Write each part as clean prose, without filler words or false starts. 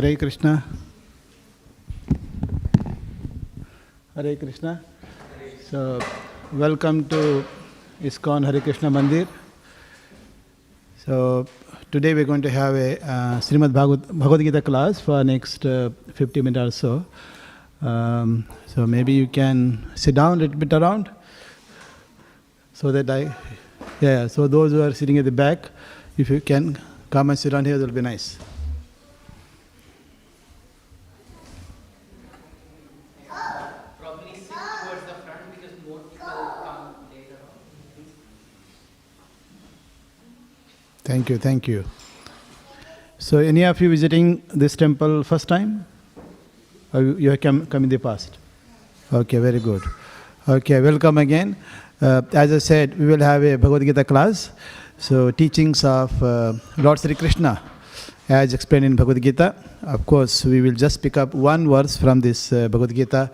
Hare Krishna. Hare Krishna. So, welcome to ISKCON Hare Krishna Mandir. So, today we're going to have a Śrīmad Bhagavad-gītā class for next 50 minutes or so. So, maybe you can sit down a little bit around so that so those who are sitting at the back, if you can come and sit down here, that will be nice. Probably sit towards the front because more people come later on. Thank you. So, any of you visiting this temple first time? Or you have come in the past? Okay, very good. Okay, welcome again. As I said, we will have a Bhagavad-gītā class. So, teachings of Lord Sri Krishna, as explained in Bhagavad-gītā. Of course, we will just pick up one verse from this Bhagavad-gītā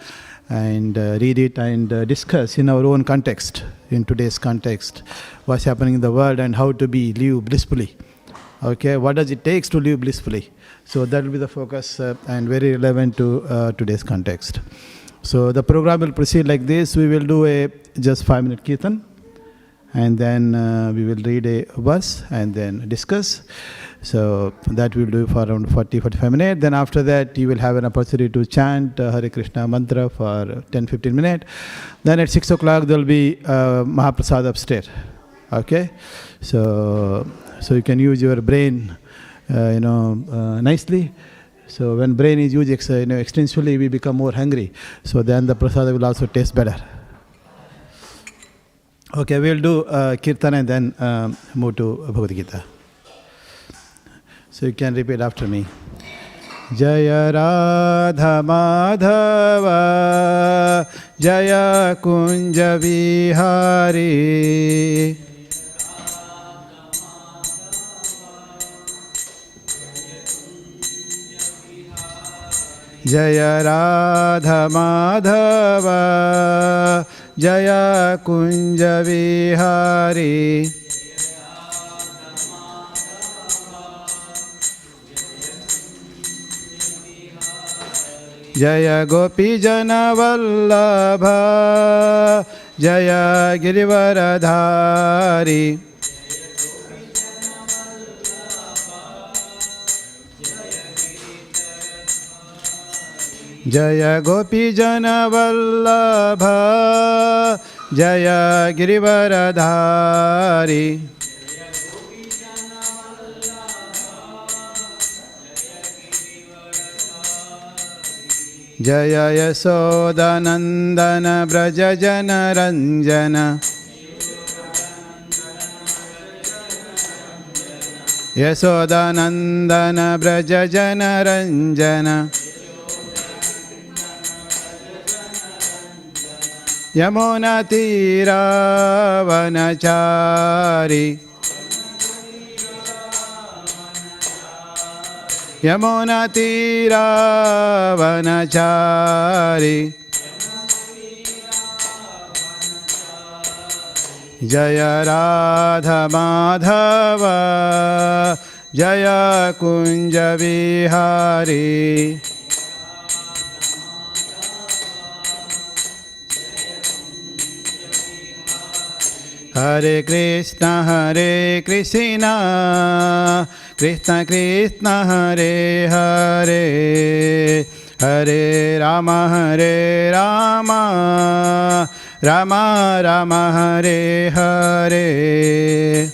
and read it and discuss in our own context, in today's context, what's happening in the world and how to live blissfully. Okay, what does it take to live blissfully? So that will be the focus and very relevant to today's context. So the program will proceed like this. We will do a just 5-minute kirtan, and then we will read a verse and then discuss. So that we will do for around 40-45 minutes. Then after that, you will have an opportunity to chant Hare Krishna mantra for 10-15 minutes. Then at 6 o'clock, there will be Mahaprasad upstairs. Okay? So you can use your brain, nicely. So when brain is used extensively, we become more hungry. So then the prasada will also taste better. Okay, we will do kirtan and then move to Bhagavad-gītā. So you can repeat after me. Jaya Radha Madhava Jaya Kunja Vihari Jaya Radha Madhava Jaya Kunja Vihari Jaya Gopi Jana Vallabha Jaya Girivaradhari Jaya Gopi Jana Vallabha Jaya Girivaradhari Jaya Yasodanandana Braja Jana Ranjana Yasodanandana Braja Jana Ranjana Yamuna Tira Vanachari Yamuna Tira Vanachari Jaya Radha Madhava Jaya Kunja Vihari Hare Krishna Krishna Krishna Hare Hare Hare Rama Rama Rama Hare Hare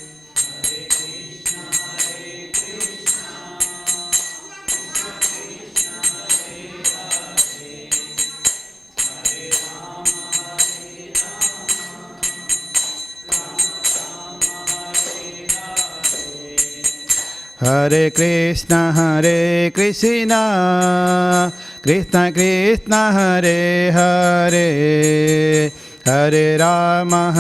Hare Krishna Krishna Krishna Hare Hare Hare Rama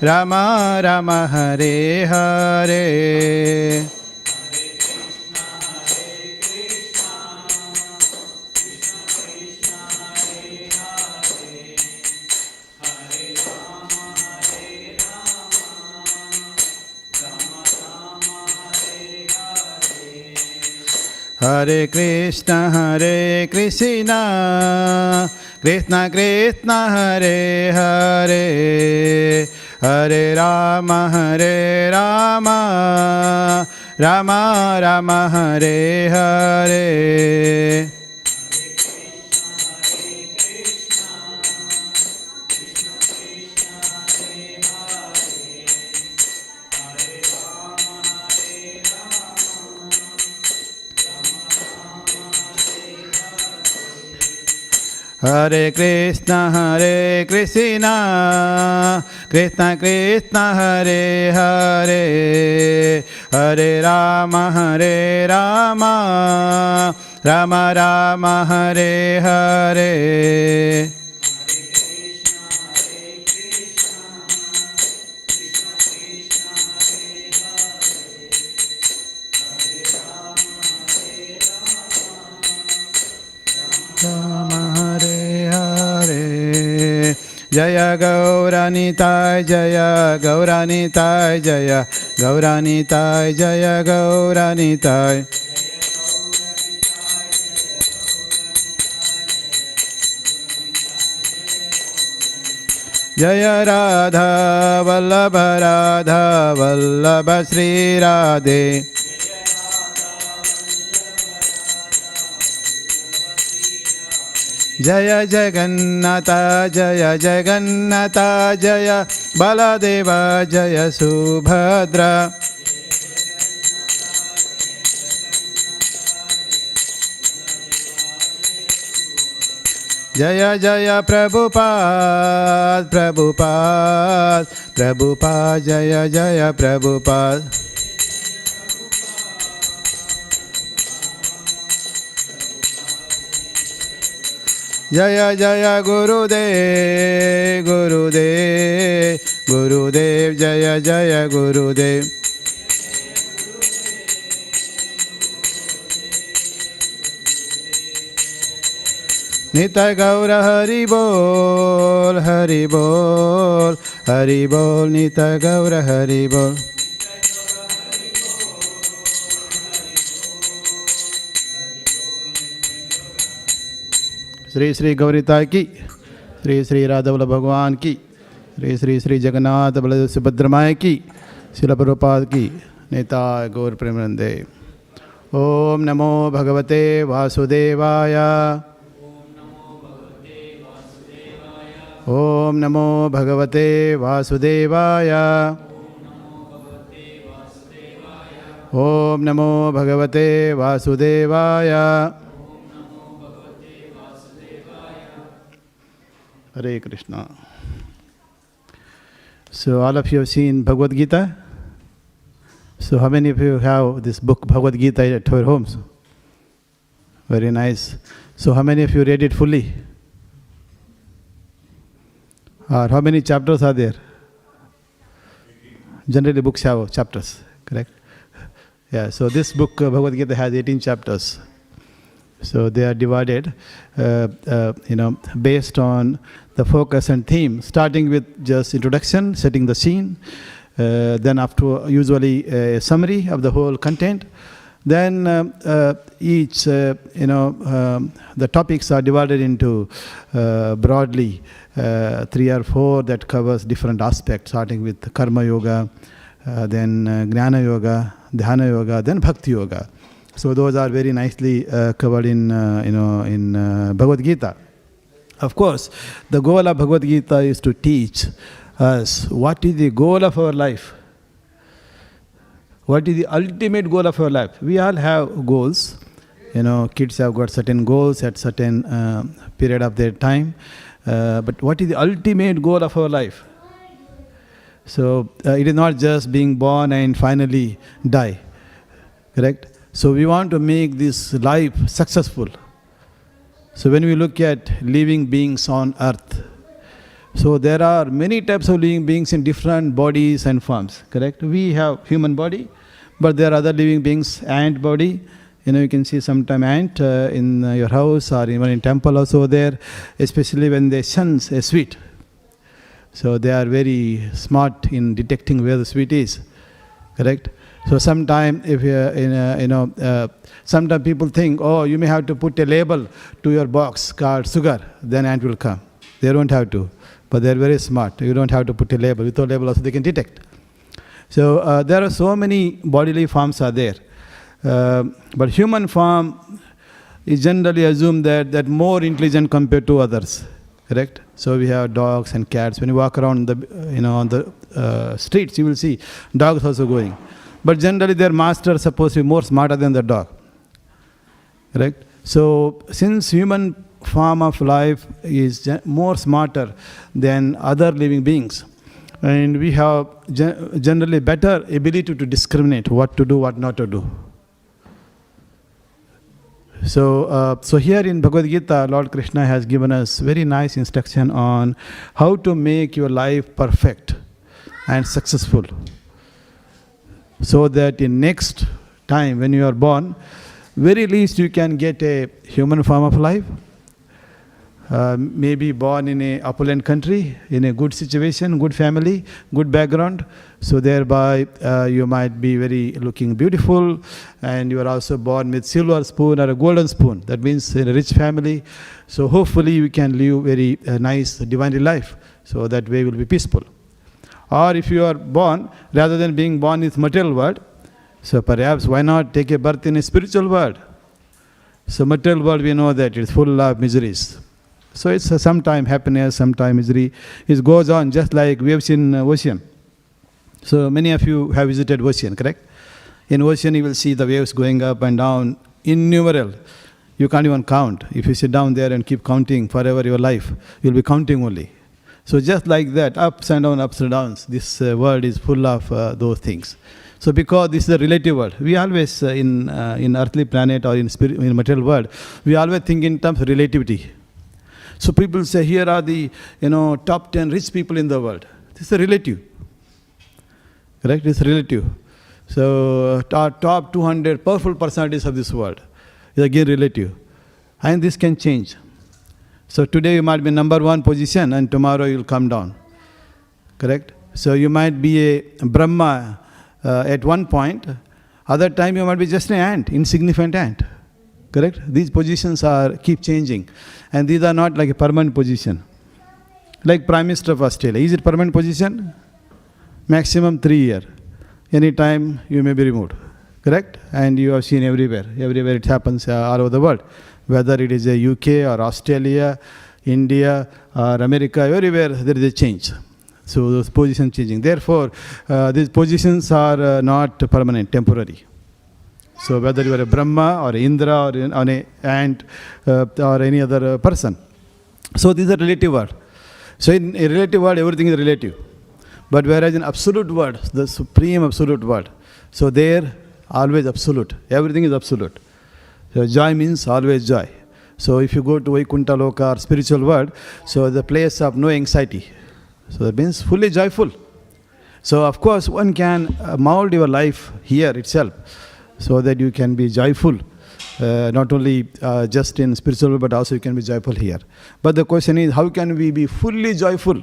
Rama Rama Hare Hare Hare Krishna, Hare Krishna, Krishna Krishna, Hare Hare, Hare Rama, Hare Rama, Rama Rama, Hare Hare. Hare Krishna, Hare Krishna, Krishna Krishna, Hare Hare, Hare Rama, Hare Rama, Rama Rama, Hare Hare. Jaya Gauranitai, Jaya Gauranitai, Jaya Gauranitai, Jaya Gauranitai. Jaya Radha Vallabha Radha Vallabha Sri Radhe. Jaya Jagannatha, Jaya Jagannatha, Jaya Baladeva, Jaya Subhadra. Jaya Jaya Prabhupada, Prabhupada, Prabhupada, Jaya Jaya Prabhupada. Jaya Jaya Gurudev, Gurudev, Gurudev, Jaya Jaya Gurudev. Nitai Gaura Hari Bol, Hari Bol, Hari Bol, Nitai Gaura Hari Bol. Sri Sri Gaurita ki, Sri Sri Radha Vallabha Bhagwan ki, Sri Sri Sri Jagannath Baladev Subhadramaya ki, Srila Prabhupada ki, Neta Gaur Premanande. Om Namo Bhagavate Vasudevaya. Om Namo Bhagavate Vasudevaya. Om Namo Bhagavate Vasudevaya. Hare Krishna. So all of you have seen Bhagavad-gītā? So how many of you have this book Bhagavad-gītā at your homes? Very nice. So how many of you read it fully? Or how many chapters are there? Generally books have chapters, correct? Yeah, so this book Bhagavad-gītā has 18 chapters. So they are divided, based on the focus and theme, starting with just introduction, setting the scene, then after usually a summary of the whole content. Then each, the topics are divided into broadly 3 or 4 that covers different aspects, starting with Karma Yoga, then Jnana Yoga, Dhyana Yoga, then Bhakti Yoga. So those are very nicely covered in Bhagavad-gītā. Of course, the goal of Bhagavad-gītā is to teach us what is the goal of our life. What is the ultimate goal of our life? We all have goals. Kids have got certain goals at certain period of their time. But what is the ultimate goal of our life? So it is not just being born and finally die. Correct? So we want to make this life successful. So when we look at living beings on earth, so there are many types of living beings in different bodies and forms, correct? We have human body, but there are other living beings, ant body. You can see sometime ant in your house or even in temple also there, especially when they sense a sweet. So they are very smart in detecting where the sweet is, correct? So sometime if sometimes people think, oh, you may have to put a label to your box called sugar, then ant will come. They don't have to, but they're very smart. You don't have to put a label. Without label also they can detect. So there are so many bodily forms are there. But human form is generally assumed that more intelligent compared to others. Correct? So we have dogs and cats. When you walk around on the streets, you will see dogs also going. But generally their master is supposed to be more smarter than the dog. Correct? So since human form of life is more smarter than other living beings, and we have generally better ability to discriminate what to do, what not to do. So here in Bhagavad-gītā, Lord Krishna has given us very nice instruction on how to make your life perfect and successful, so that in next time when you are born, very least you can get a human form of life, maybe born in a opulent country, in a good situation, good family, good background. So thereby you might be very looking beautiful, and you are also born with silver spoon or a golden spoon. That means in a rich family. So hopefully you can live very nice divinely life. So that way you will be peaceful. Or if you are born, rather than being born in this material world, so perhaps why not take a birth in a spiritual world? So material world, we know that it's full of miseries. So it's sometime happiness, sometime misery. It goes on just like we have seen ocean. So many of you have visited ocean, correct? In ocean you will see the waves going up and down, innumerable. You can't even count. If you sit down there and keep counting forever your life, you'll be counting only. So just like that, ups and downs, this world is full of those things. So because this is a relative world, we always in earthly planet or in material world, we always think in terms of relativity. So people say, here are the top 10 rich people in the world. This is a relative. Correct? It's relative. So top 200 powerful personalities of this world is again relative. And this can change. So today you might be number one position and tomorrow you will come down. Correct? So you might be a Brahma at one point. Other time you might be just an ant, insignificant ant. Correct? These positions keep changing. And these are not like a permanent position. Like Prime Minister of Australia. Is it permanent position? Maximum 3 years. Any time you may be removed. Correct? And you have seen everywhere. Everywhere it happens all over the world. Whether it is a UK or Australia, India or America, everywhere there is a change. So those positions changing. Therefore, these positions are not permanent, temporary. So whether you are a Brahma or Indra or an ant or any other person. So this is a relative word. So in a relative word, everything is relative. But whereas in absolute word, the supreme absolute word, so there always absolute. Everything is absolute. So joy means always joy. So if you go to Vaikuntha Loka or spiritual world, so the place of no anxiety. So that means fully joyful. So of course one can mold your life here itself, so that you can be joyful, not only just in spiritual, but also you can be joyful here. But the question is, how can we be fully joyful?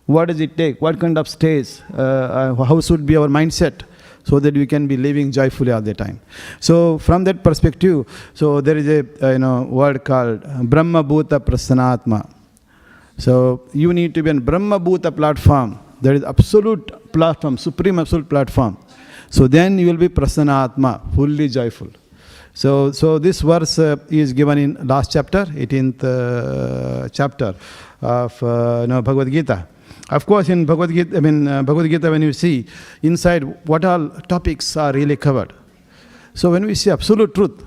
What does it take? What kind of stage? How should be our mindset, so that we can be living joyfully all the time? So from that perspective, so there is a word called Brahma Bhuta Prasanatma. So you need to be on Brahma Bhuta platform. There is absolute platform, supreme absolute platform. So then you will be Prasanatma, fully joyful. So this verse is given in last chapter, 18th chapter of Bhagavad-gītā. Of course, in Bhagavad-gītā, when you see inside what all topics are really covered. So when we say absolute truth,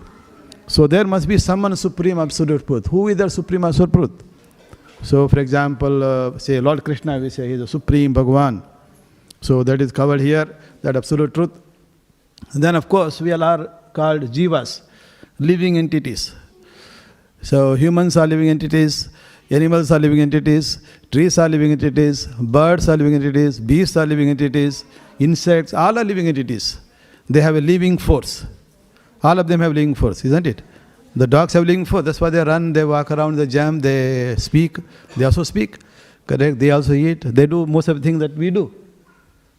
so there must be someone supreme absolute truth. Who is the supreme absolute truth? So for example, say Lord Krishna, we say he is the supreme Bhagavan. So that is covered here, that absolute truth. And then of course we all are called Jivas, living entities. So humans are living entities, animals are living entities, trees are living entities, birds are living entities, beasts are living entities, insects, all are living entities. They have a living force. All of them have living force, isn't it? The dogs have living force. That's why they run, they walk around, they jump, they speak. They also speak. Correct? They also eat. They do most of the things that we do.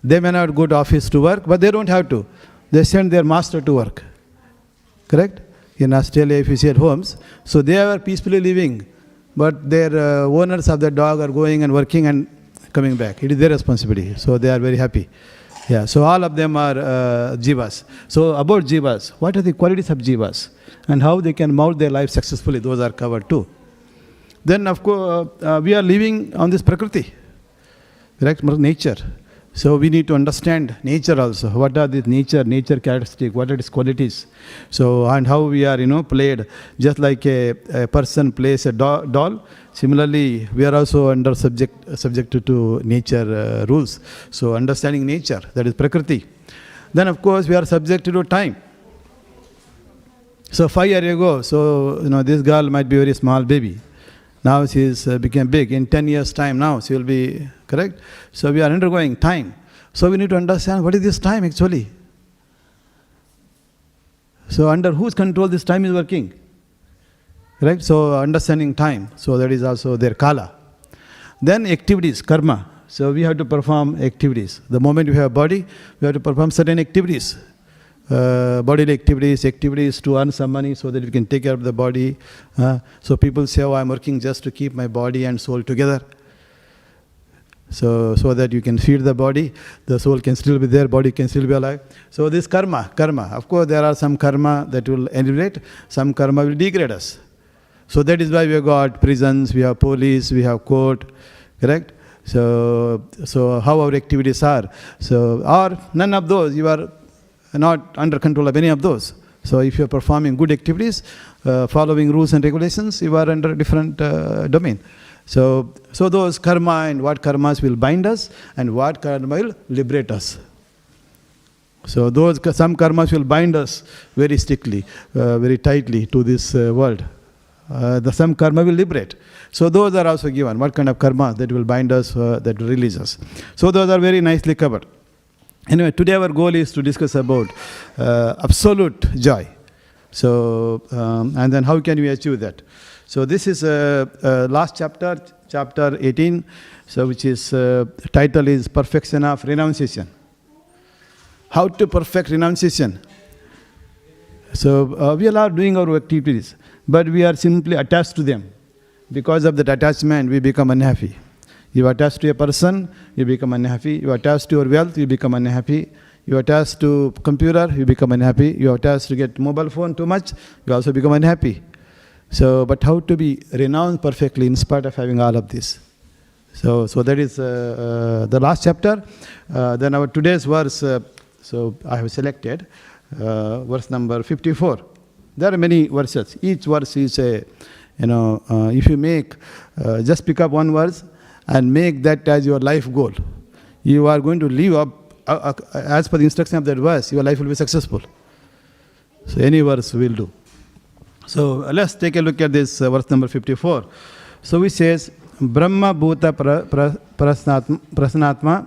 They may not go to office to work, but they don't have to. they send their master to work. Correct? In Australia, if you see at homes, so they are peacefully living, but their owners of the dog are going and working and coming back. It is their responsibility. So they are very happy. Yeah, so all of them are Jivas. So about Jivas, what are the qualities of Jivas and how they can mold their life successfully, those are covered too. Then of course, we are living on this Prakriti, correct? Nature. So we need to understand nature also. What are the nature characteristics, what are its qualities. So, and how we are, played, just like a person plays a doll. Similarly, we are also subject to nature rules. So understanding nature, that is Prakriti. Then of course we are subjected to time. So 5 years ago, so this girl might be a very small baby. Now she is became big. In 10 years' time now, she will be, correct? So we are undergoing time. So we need to understand what is this time actually. So under whose control this time is working? Correct? So understanding time. So that is also their kala. Then activities, karma. So we have to perform activities. The moment you have a body, we have to perform certain activities. Bodily activities to earn some money so that we can take care of the body. So people say, oh, I'm working just to keep my body and soul together. So that you can feed the body, the soul can still be there, body can still be alive. So this karma. Of course, there are some karma that will elevate, some karma will degrade us. So that is why we have got prisons, we have police, we have court, correct? So how our activities are. So, or none of those, you are not under control of any of those. So if you are performing good activities, following rules and regulations, you are under a different domain. So those karma and what karmas will bind us and what karma will liberate us. So some karmas will bind us very strictly, very tightly to this world. Some karma will liberate. So those are also given. What kind of karma that will bind us, that will release us. So those are very nicely covered. Anyway, today our goal is to discuss about absolute joy. So, and then how can we achieve that? So this is last chapter, chapter 18, so which is title is Perfection of Renunciation. How to perfect renunciation. So we are doing our activities, but we are simply attached to them. Because of that attachment, we become unhappy. You are attached to a person, you become unhappy. You are attached to your wealth, you become unhappy. You are attached to computer, you become unhappy. You are attached to get mobile phone too much, you also become unhappy. So, but how to be renounced perfectly in spite of having all of this? So that is the last chapter. Then our today's verse, so I have selected verse number 54. There are many verses. Each verse is a, if you make, just pick up one verse and make that as your life goal. You are going to live up, as per the instruction of that verse, your life will be successful. So any verse will do. So let's take a look at this verse number 54. So it says, Brahma bhuta prasnatma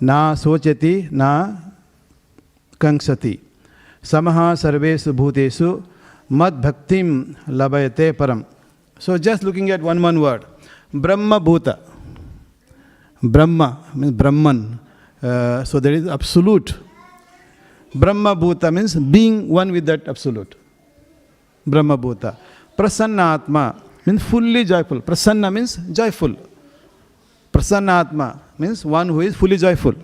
na sochati na kankshati samaha sarvesu bhutesu mad bhaktim labhayate param. So just looking at one word, Brahma bhuta. Brahma means Brahman. So there is absolute. Brahma bhuta means being one with that absolute. Brahma bhuta. Prasanna atma means fully joyful. Prasanna means joyful. Prasanna atma means one who is fully joyful.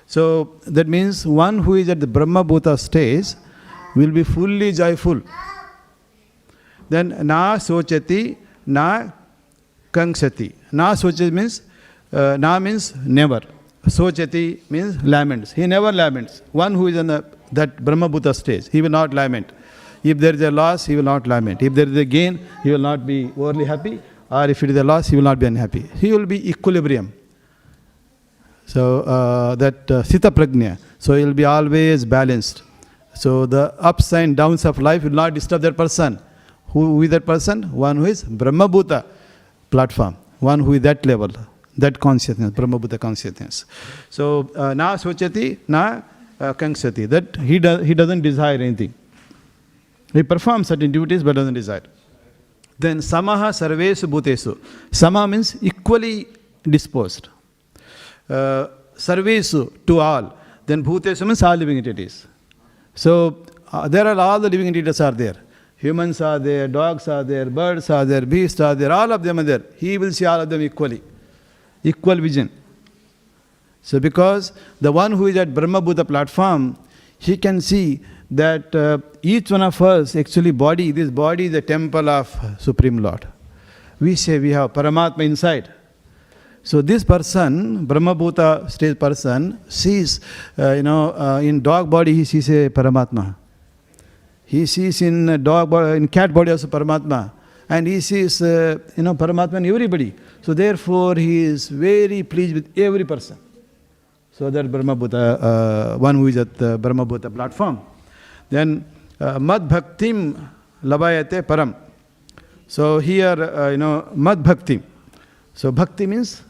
So that means one who is at the Brahma bhuta stage will be fully joyful. Then na sochati na kankshati. Na sochati means na means never. Sochati means laments. He never laments. One who is in that Brahma bhuta stage, he will not lament. If there is a loss, he will not lament. If there is a gain, he will not be overly happy. Or if it is a loss, he will not be unhappy. He will be equilibrium. So that Sita Prajna. So he will be always balanced. So the ups and downs of life will not disturb that person. Who is that person? One who is Brahma bhuta platform. One who is that level, that consciousness, Brahma bhuta consciousness. So na sochati, na kankshati. That he doesn't desire anything. He performs certain duties but doesn't desire. Then samaha sarvesu bhutesu. Sama means equally disposed. Sarvesu to all. Then bhutesu means all living entities. So there are all the living entities are there. Humans are there, dogs are there, birds are there, beasts are there, all of them are there. He will see all of them equally. Equal vision. So because the one who is at Brahma Bhuta platform, he can see that each one of us, actually this body is the temple of Supreme Lord. We say we have Paramatma inside. So this person, Brahma Bhuta stage person, sees, in dog body he sees a Paramatma. He sees in cat body also Paramatma. And he sees, Paramatma in everybody. So therefore he is very pleased with every person. So that Brahma Bhuta, one who is at the Brahma Bhuta platform. Then, Mad Bhaktim Labhayate Param. So here, Mad Bhaktim. So Bhakti means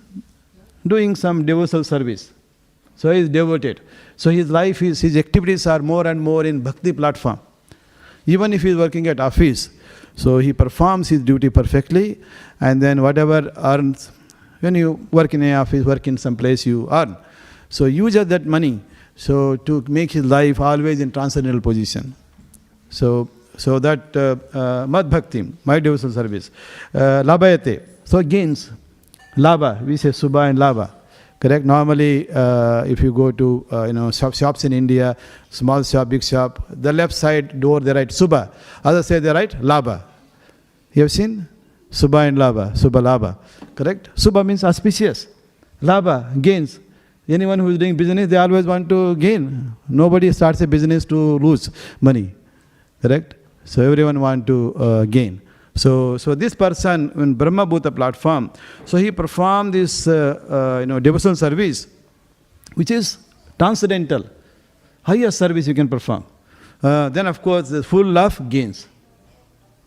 doing some devotional service. So he is devoted. So his life, his activities are more and more in Bhakti platform. Even if he is working at office, so he performs his duty perfectly, and then whatever earns, when you work in an office, work in some place, you earn. So use that money so to make his life always in transcendental position. So that Mad Bhaktim, my devotional service. Labhayate, so gains. Labha, we say Subha and Labha. Correct? Normally, if you go to shops in India, small shop, big shop, the left side door they write Subha, other side they write Labha. You have seen? Subha and Labha, Subha Labha. Correct? Subha means auspicious. Labha, gains. Anyone who is doing business, they always want to gain. Nobody starts a business to lose money. Correct? So everyone want to gain. So this person in Brahma Bhuta platform, so he performed this devotional service, which is transcendental, highest service you can perform. Then of course the full of gains.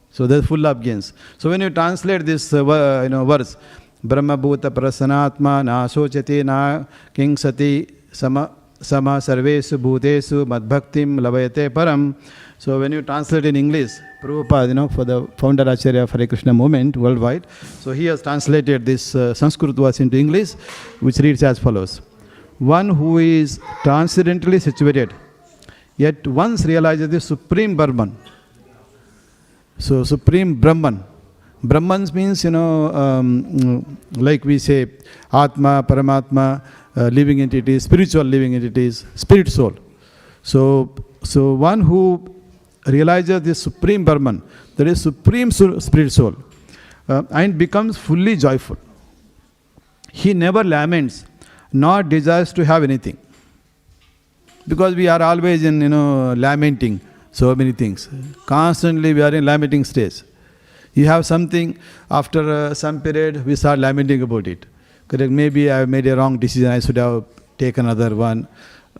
So there's full of gains. So when you translate this verse, Brahma Bhuta Prasanatma na sochate na kingsati sama sarvesu bhutesu madbhaktim lavayate param. So when you translate in English, Prabhupada, for the Founder-Acharya of Hare Krishna movement worldwide, so he has translated this Sanskrit verse into English, which reads as follows. One who is transcendentally situated, yet once realizes the Supreme Brahman. So Supreme Brahman. Brahmans means, like we say, Atma, Paramatma, living entities, spiritual living entities, spirit soul. So one who realizes this Supreme Brahman, that is Supreme Spirit Soul, and becomes fully joyful. He never laments, nor desires to have anything. Because we are always in, lamenting so many things. Constantly we are in lamenting stage. You have something, after some period, we start lamenting about it. Correct? Maybe I made a wrong decision, I should have taken another one.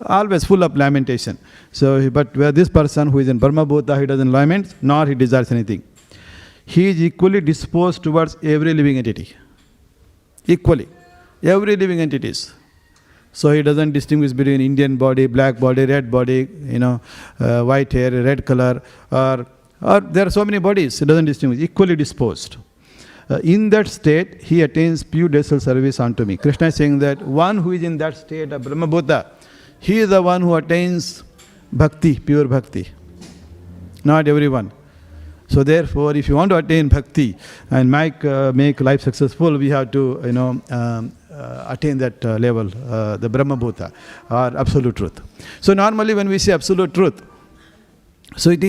Always full of lamentation. So, but where this person who is in Brahma Bhuta, he doesn't lament, nor he desires anything. He is equally disposed towards every living entity. Equally. Every living entities. So he doesn't distinguish between Indian body, black body, red body, white hair, red color, or there are so many bodies, he doesn't distinguish, equally disposed. In that state, he attains pure devotional service unto me. Krishna is saying that one who is in that state of Brahma Bhuta, he is the one who attains bhakti, pure bhakti. Not everyone. So therefore, if you want to attain bhakti and make life successful, we have to, attain that level, the Brahma Bhuta, or absolute truth. So normally when we say absolute truth, so it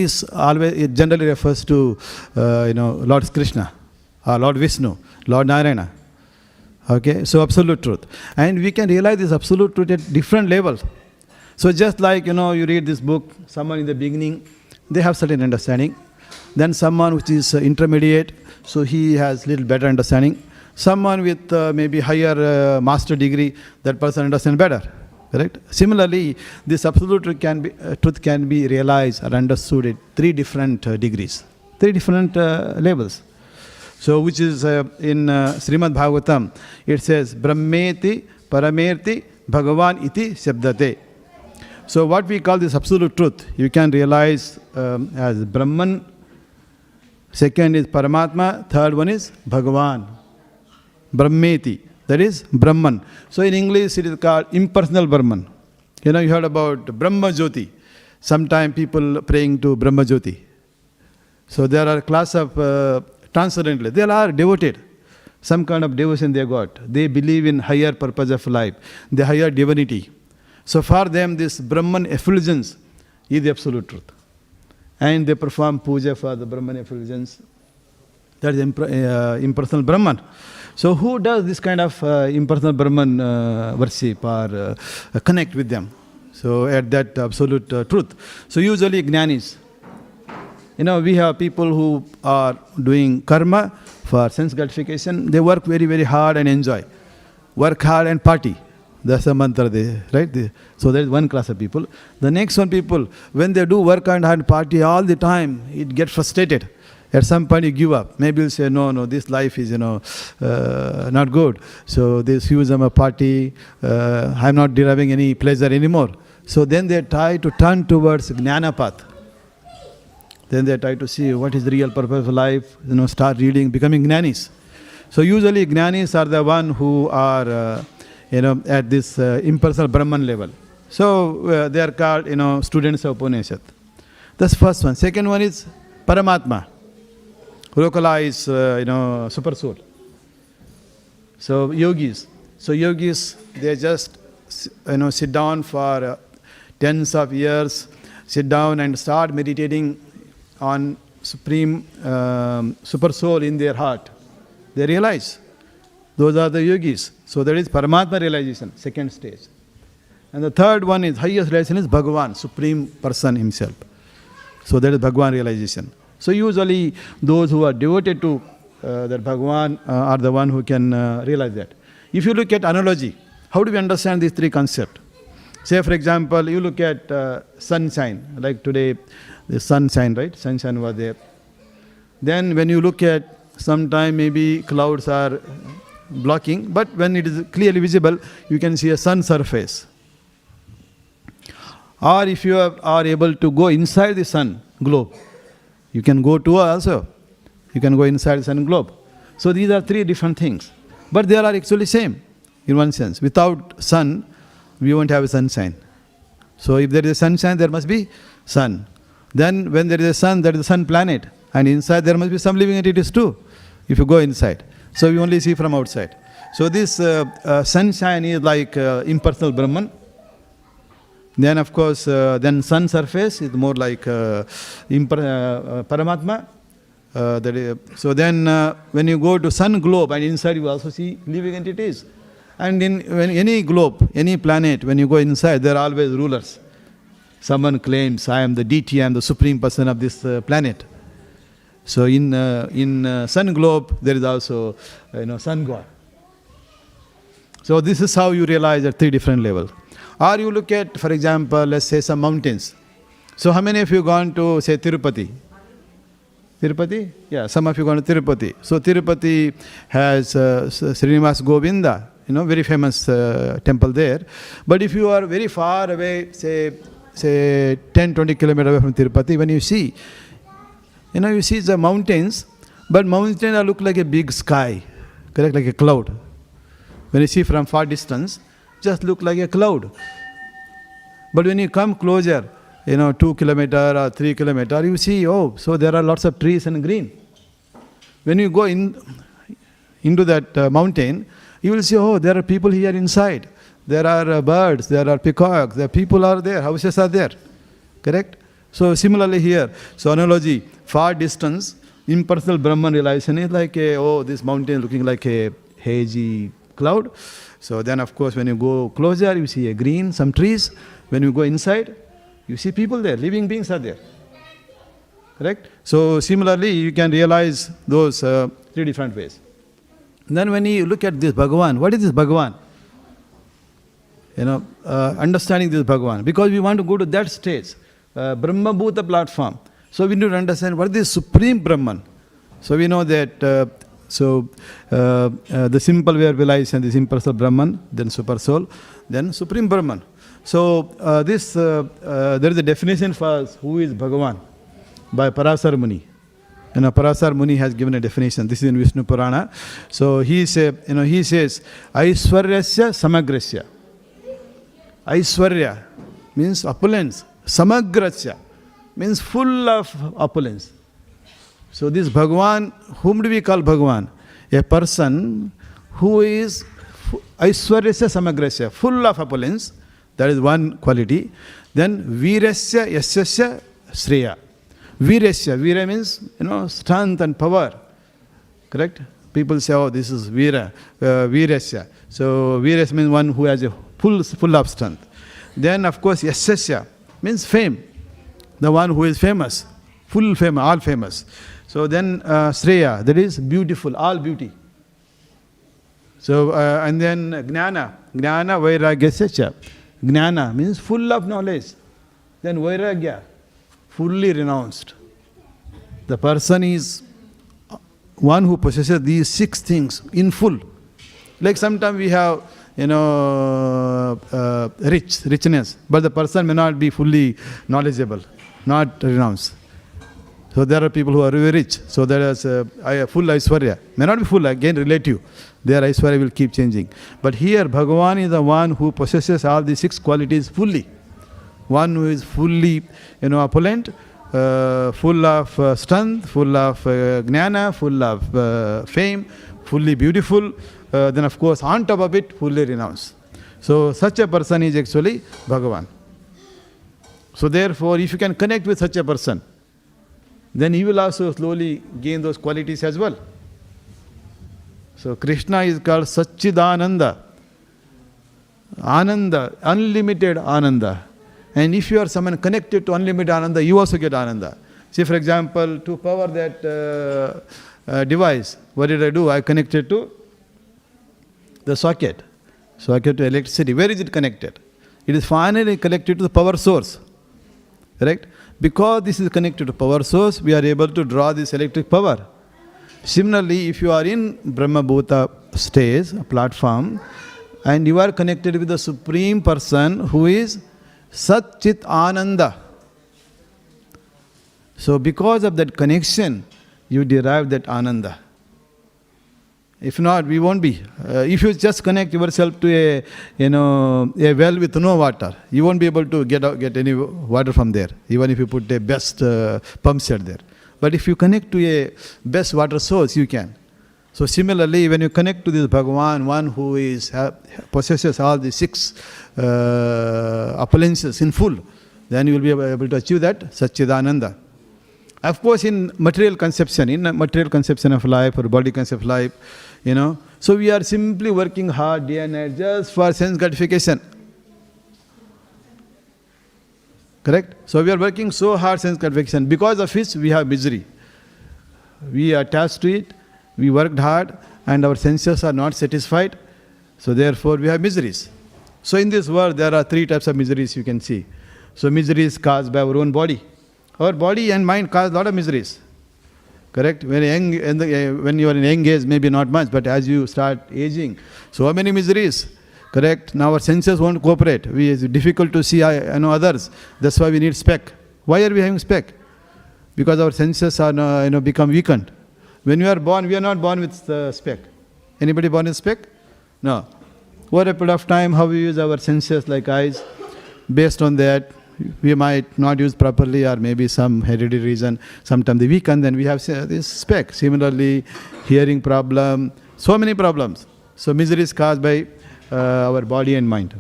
generally refers to, Lord Krishna, or Lord Vishnu, Lord Narayana. Okay, so absolute truth. And we can realize this absolute truth at different levels. So just like, you read this book, someone in the beginning, they have certain understanding. Then someone which is intermediate, so he has little better understanding. Someone with maybe higher master degree, that person understands better. Correct? Similarly, this absolute truth can be realized or understood at three different degrees, three different levels. So which is in Śrīmad Bhāgavatam, it says, Brahmeti Paramerti Bhagavan iti Shabdate. So what we call this absolute truth, you can realize as Brahman, second is Paramatma, third one is Bhagavan. Brahmeti, that is Brahman. So in English it is called impersonal Brahman. You heard about Brahma Jyoti. Sometimes people praying to Brahma Jyoti. So there are a class of transcendental. They are devoted. Some kind of devotion they got. They believe in higher purpose of life, the higher divinity. So for them, this Brahman effulgence is the absolute truth. And they perform puja for the Brahman effulgence. That is impersonal Brahman. So who does this kind of impersonal Brahman worship or connect with them? So at that absolute truth. So usually jnanis. We have people who are doing karma for sense gratification. They work very, very hard and enjoy. Work hard and party. That's the mantra, right? So there is one class of people. The next one people, when they do work and hard party all the time, it gets frustrated. At some point you give up. Maybe you'll say, no, this life is, not good. So this huge amount of party, I'm not deriving any pleasure anymore. So then they try to turn towards Jnana path. Then they try to see what is the real purpose of life, start reading, becoming jnanis. So usually jnanis are the one who are, at this impersonal Brahman level. So they are called, students of Upanishad. That's first one. Second one is Paramatma. Localized, super soul. So yogis. So yogis, they just, sit down for tens of years, sit down and start meditating on supreme super soul in their heart. They realize those are the yogis. So that is Paramatma realization, second stage. And the third one is highest realization is Bhagavan, supreme person himself. So that is Bhagavan realization. So usually those who are devoted to that Bhagavan are the one who can realize that. If you look at analogy, how do we understand these three concepts? Say for example, you look at sunshine, like today the sunshine, right? Sunshine was there. Then when you look at, sometime maybe clouds are blocking, but when it is clearly visible, you can see a sun surface. Or if you are able to go inside the sun globe, you can go to also. You can go inside the sun globe. So these are three different things. But they are actually same in one sense. Without sun, we won't have a sunshine. So if there is a sunshine, there must be sun. Then when there is a sun, there is a sun planet. And inside there must be some living entities too, if you go inside. So we only see from outside. So this sunshine is like impersonal Brahman. Then of course, then sun surface is more like Paramatma. So then when you go to sun globe and inside you also see living entities. And in any globe, any planet, when you go inside, there are always rulers. Someone claims, I am the deity, I am the supreme person of this planet. So in sun globe, there is also sun god. So this is how you realize at three different levels. Or you look at, for example, let's say some mountains. So how many of you gone to, say, Tirupati? Tirupati? Yeah, some of you gone to Tirupati. So Tirupati has Srinivas Govinda, very famous temple there. But if you are very far away, say 10-20 kilometers away from Tirupati, when you see, you see the mountains, but mountains look like a big sky, correct, like a cloud. When you see from far distance, just look like a cloud. But when you come closer, 2 kilometers or 3 kilometers, you see, so there are lots of trees and green. When you go into that mountain, you will see, there are people here inside. There are birds, there are peacocks, the people are there, houses are there. Correct? So similarly here, so analogy, far distance, impersonal Brahman realization is like this mountain looking like a hazy cloud. So then of course when you go closer, you see a green, some trees. When you go inside, you see people there, living beings are there. Correct? So similarly, you can realize those three different ways. Then when you look at this Bhagavan, what is this Bhagavan? Understanding this Bhagavan. Because we want to go to that stage, Brahma Bhuta platform. So we need to understand what is this Supreme Brahman. So we know that, the simple way of realization is impersonal Brahman, then Super Soul, then Supreme Brahman. So there is a definition for us, who is Bhagavan, by Parasar Muni. Parasar Muni has given a definition. This is in Vishnu Purana. So he says, Aishwaryasya Samagrasya. Aishwarya means opulence, Samagrasya means full of opulence. So this Bhagavan, whom do we call Bhagavan? A person who is Aishwaryasya Samagrasya, full of opulence. That is one quality. Then Virasya Yasyasya Shreya. Virasya. Vira means, strength and power. Correct? People say, oh, this is Vira, Virasya. So Virasya means one who has a full of strength. Then of course Yasyasya means fame. The one who is famous. Full fame, all famous. So then Shreya, that is beautiful, all beauty. So and then Gnana. Gnana Vairagyasya. Gnana means full of knowledge. Then Vairagya, fully renounced. The person is one who possesses these 6 things in full. Like sometimes we have, richness, but the person may not be fully knowledgeable, not renounced. So there are people who are very rich. So there is full Aishwarya. May not be full, again relative. Their Aishwarya will keep changing. But here Bhagavan is the one who possesses all the 6 qualities fully. One who is fully, opulent, full of strength, full of gnana, full of fame, fully beautiful. Then of course on top of it, fully renounced. So such a person is actually Bhagavan. So therefore, if you can connect with such a person, then he will also slowly gain those qualities as well. So Krishna is called Satchidananda. Ananda, unlimited Ananda. And if you are someone connected to unlimited Ananda, you also get Ananda. See, for example, to power that device, what did I do? I connected to the socket to electricity. Where is it connected? It is finally connected to the power source. Correct? Because this is connected to power source, we are able to draw this electric power. Similarly, if you are in Brahma Bhuta stage, a platform, and you are connected with the Supreme Person who is Sat Chit Ananda. So because of that connection, you derive that Ananda. If not, we won't be. If you just connect yourself to a well with no water, you won't be able to get any water from there, even if you put a best pump set there. But if you connect to a best water source, you can. So similarly, when you connect to this Bhagavan, one who possesses all the 6 opulences in full, then you will be able to achieve that Satchidananda. Of course, in material conception of life or body concept of life, so we are simply working hard day and night just for sense gratification. Correct? So we are working so hard sense gratification. Because of which we have misery. We are attached to it, we worked hard, and our senses are not satisfied. So therefore we have miseries. So in this world there are 3 types of miseries you can see. So misery is caused by our own body. Our body and mind cause a lot of miseries. Correct? When you are in young age, maybe not much, but as you start aging, so many miseries. Correct? Now our senses won't cooperate. It's difficult to see others. That's why we need spec. Why are we having spec? Because our senses are become weakened. When we are born, we are not born with the spec. Anybody born with spec? No. Over a period of time, how we use our senses like eyes, based on that, we might not use properly, or maybe some hereditary reason, sometimes they weaken, then we have this spec. Similarly, hearing problem, so many problems. So misery is caused by our body and mind.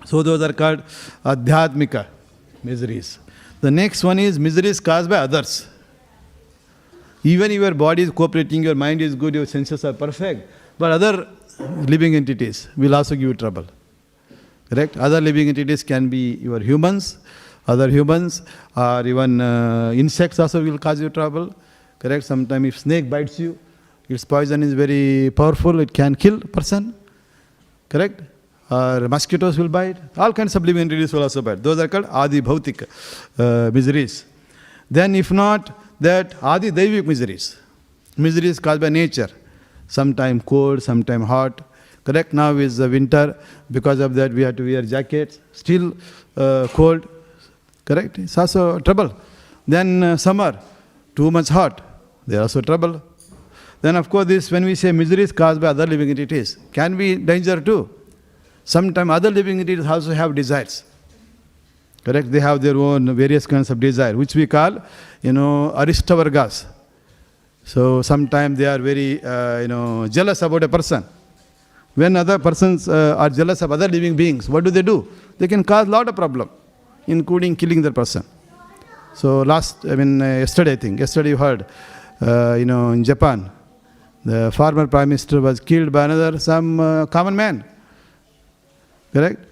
So those are called adhyatmika miseries. The next one is miseries caused by others. Even your body is cooperating, your mind is good, your senses are perfect, but other living entities will also give you trouble. Correct? Other living entities can be your humans, other humans, or even insects also will cause you trouble. Correct? Sometimes if snake bites you, its poison is very powerful, it can kill a person. Correct? Or mosquitoes will bite. All kinds of living entities will also bite. Those are called Adi Bhautik miseries. Then if not, that Adi Daivik miseries. Miseries caused by nature. Sometime cold, sometime hot. Correct? Now is the winter. Because of that we have to wear jackets. Still cold. Correct? It's also trouble. Then summer. Too much hot. There are also trouble. Then of course this, when we say miseries caused by other living entities, can be danger too. Sometimes other living entities also have desires. Correct? They have their own various kinds of desire, which we call, Arishtavargas. So sometimes they are very, jealous about a person. When other persons are jealous of other living beings, what do? They can cause a lot of problem, including killing the person. So yesterday you heard, in Japan, the former Prime Minister was killed by some common man. Correct?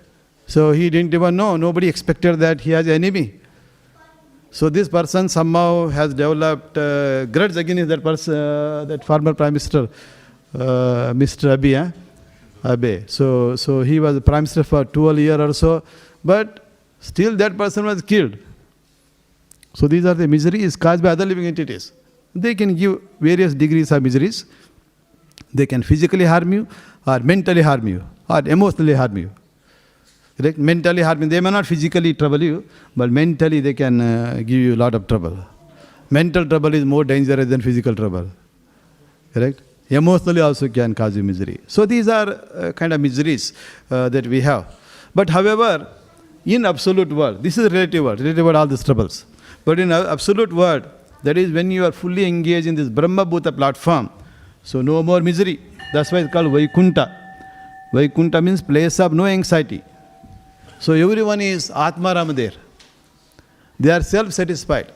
So he didn't even know, nobody expected that he has an enemy. So this person somehow has developed grudge against that person, that former Prime Minister, Mr. Abe. So he was Prime Minister for 12 years or so, but still that person was killed. So these are the miseries caused by other living entities. They can give various degrees of miseries. They can physically harm you, or mentally harm you, or emotionally harm you. Correct? Mentally harm you. They may not physically trouble you, but mentally they can give you a lot of trouble. Mental trouble is more dangerous than physical trouble. Correct? Emotionally also can cause you misery. So these are kind of miseries that we have. But however, in absolute world, this is relative world, all these troubles. But in absolute world, that is when you are fully engaged in this Brahma Bhuta platform, so no more misery. That's why it's called Vaikunta. Vaikunta means place of no anxiety. So everyone is Atmaram there. They are self-satisfied.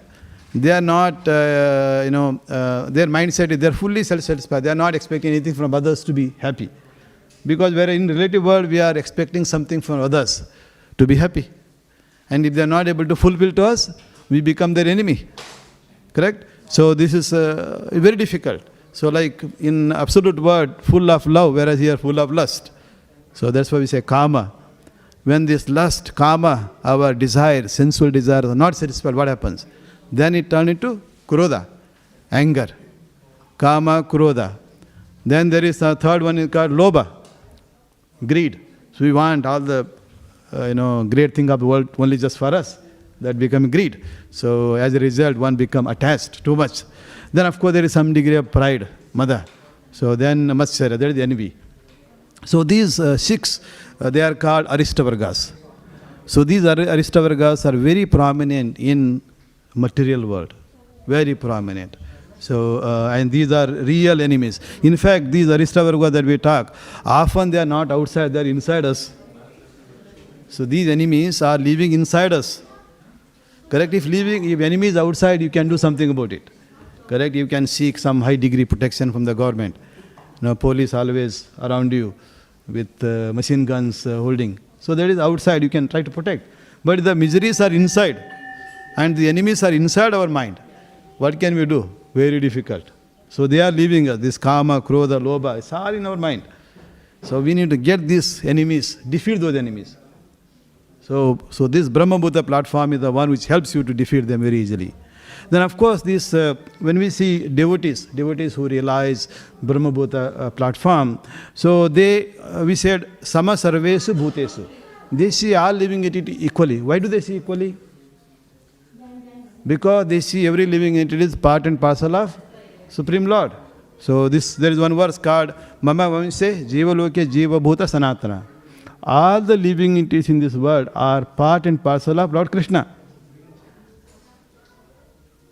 They are not, their mindset is, they are fully self-satisfied. They are not expecting anything from others to be happy. Because where in relative world, we are expecting something from others to be happy. And if they are not able to fulfill to us, we become their enemy. Correct? So this is very difficult. So like in absolute world, full of love, whereas here full of lust. So that's why we say kama. When this lust, kama, our desire, sensual desires are not satisfied, what happens? Then it turns into krodha, anger. Kama, krodha. Then there is a third one is called lobha, greed. So we want all the great thing of the world only just for us. That becomes greed. So as a result, one becomes attached too much. Then of course there is some degree of pride, mada. So then matsarya, there is the envy. So these six, they are called Arishtavargas. So these Arishtavargas are very prominent in material world. Very prominent. So, and these are real enemies. In fact, these Arishtavargas that we talk, often they are not outside, they are inside us. So these enemies are living inside us. Correct? If enemy is outside, you can do something about it. Correct? You can seek some high degree protection from the government. Police always around you with machine guns holding. So that is outside, you can try to protect. But the miseries are inside and the enemies are inside our mind. What can we do? Very difficult. So they are leaving us. This kama, krodha, lobha, it's all in our mind. So we need to get these enemies, defeat those enemies. So this Brahma Bhuta platform is the one which helps you to defeat them very easily. Then of course this, when we see devotees who realize Brahma Bhuta platform, so we said sama sarvesu bhutesu. They see all living entity equally. Why do they see equally? Because they see every living entity is part and parcel of Supreme Lord. So there is one verse called Mama Vamse Jiva Loke Jiva Bhuta Sanatana. All the living entities in this world are part and parcel of Lord Krishna.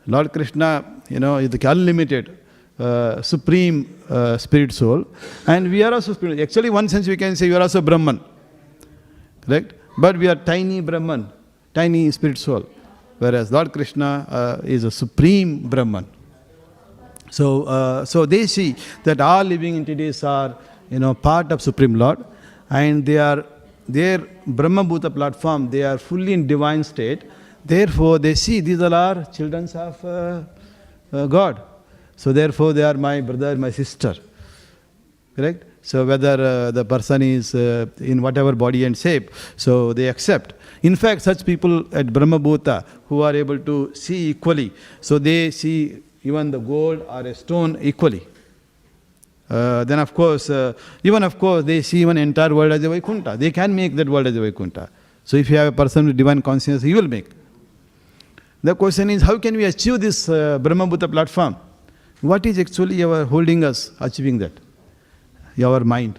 Lord Krishna, is the unlimited, supreme spirit soul. And we are also spirit. Actually, one sense we can say we are also Brahman. Correct? But we are tiny Brahman, tiny spirit soul. Whereas Lord Krishna is a supreme Brahman. So they see that all living entities are, part of Supreme Lord. And their Brahma Bhuta platform, they are fully in divine state. Therefore, they see these are our children of God. So therefore, they are my brother, my sister. Correct? So whether the person is in whatever body and shape, so they accept. In fact, such people at Brahma Bhuta who are able to see equally, so they see even the gold or a stone equally. Then of course, they see even entire world as a Vaikunta. They can make that world as a Vaikunta. So if you have a person with divine consciousness, he will make. The question is, how can we achieve this Brahma Bhuta platform? What is actually holding us achieving that? Our mind.